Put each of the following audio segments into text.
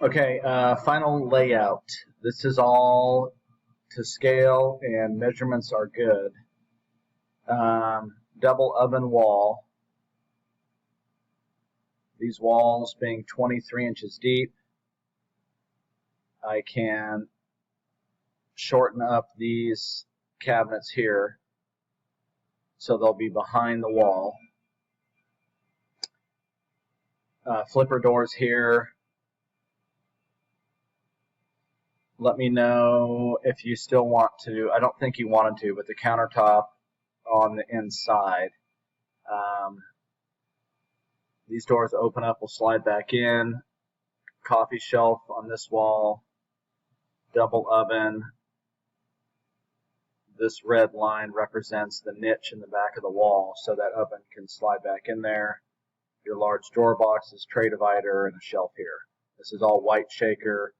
Okay, final layout. This is all to scale and measurements are good. Double oven wall. These walls being 23 inches deep. I can shorten up these cabinets here so they'll be behind the wall. Flipper doors here. Let me know if you still want to. I don't think you wanted to, but the countertop on the inside. These doors open up, will slide back in. Coffee shelf on this wall. Double oven. This red line represents the niche in the back of the wall, so that oven can slide back in there. Your large drawer boxes, tray divider, and a shelf here. This is all white shaker.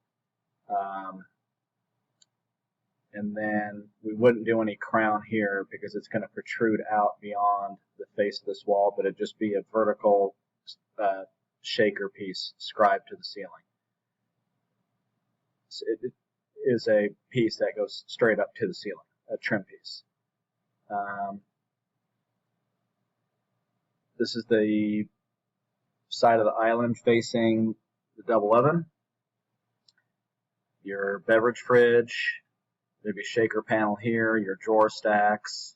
And then we wouldn't do any crown here because it's going to protrude out beyond the face of this wall, but it'd just be a vertical shaker piece scribed to the ceiling. So it is a piece that goes straight up to the ceiling, a trim piece. This is the side of the island facing the double oven. Your beverage fridge. There'd be shaker panel here, your drawer stacks.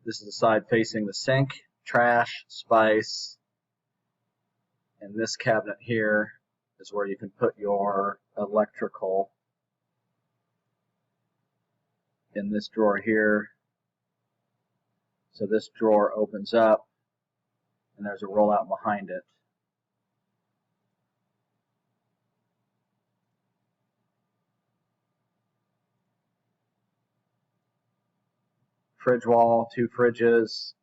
This is the side facing the sink, trash, spice. And this cabinet here is where you can put your electrical. In this drawer here. So this drawer opens up and there's a rollout behind it. Fridge wall, 2 fridges.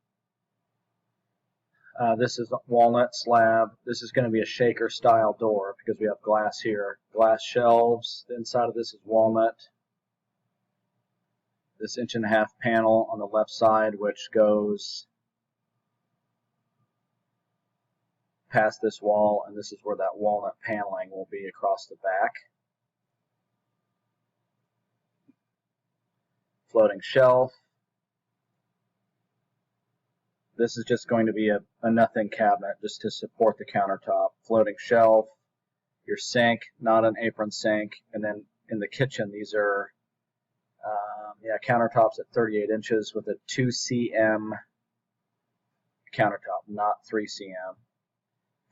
This is walnut slab. This is going to be a shaker style door because we have glass here. Glass shelves. The inside of this is walnut. This 1.5-inch panel on the left side, which goes past this wall, and this is where that walnut paneling will be across the back. Floating shelf. This is just going to be a nothing cabinet just to support the countertop. Floating shelf, your sink, not an apron sink, and then in the kitchen these are countertops at 38 inches with a 2 cm countertop, not 3 cm.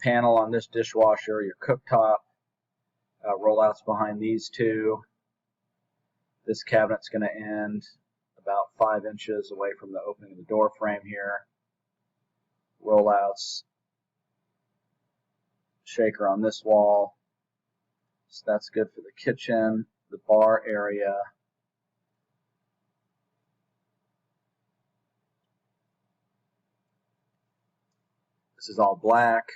Panel on this dishwasher, your cooktop, rollouts behind these two. This cabinet's going to end about 5 inches away from the opening of the door frame here. Rollouts, shaker on this wall. So that's good for the kitchen, the bar area. This is all black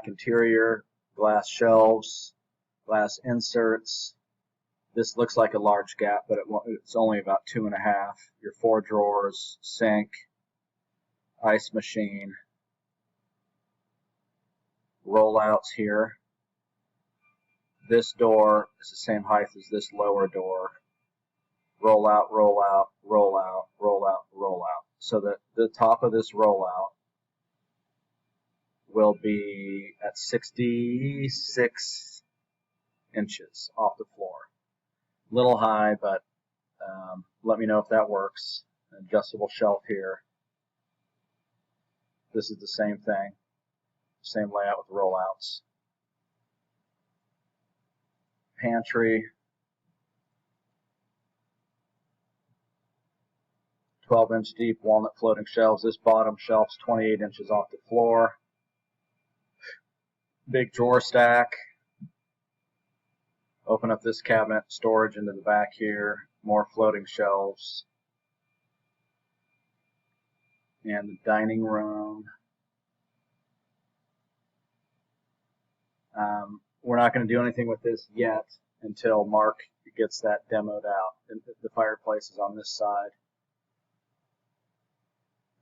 interior, glass shelves, glass inserts. This looks like a large gap, but it's only about 2.5. Your 4 drawers, sink, ice machine, rollouts here. This door is the same height as this lower door. Rollout, rollout, rollout, rollout, rollout. So that the top of this rollout will be at 66 inches off the floor. A little high, but let me know if that works. An adjustable shelf here. This is the same thing. Same layout with rollouts. Pantry. 12-inch deep walnut floating shelves. This bottom shelf's 28 inches off the floor. Big drawer stack. Open up this cabinet, storage into the back here. More floating shelves. And the dining room. We're not going to do anything with this yet until Mark gets that demoed out. The fireplace is on this side.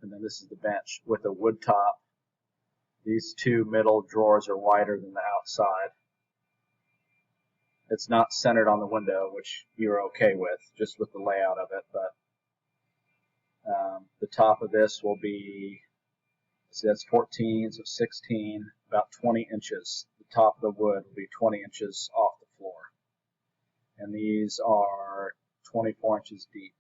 And then this is the bench with a wood top. These two middle drawers are wider than the outside. It's not centered on the window, which you're okay with, just with the layout of it, but the top of this will be, so that's 14, so 16, about 20 inches. The top of the wood will be 20 inches off the floor. And these are 24 inches deep.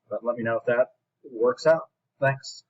But let me know if that works out. Thanks.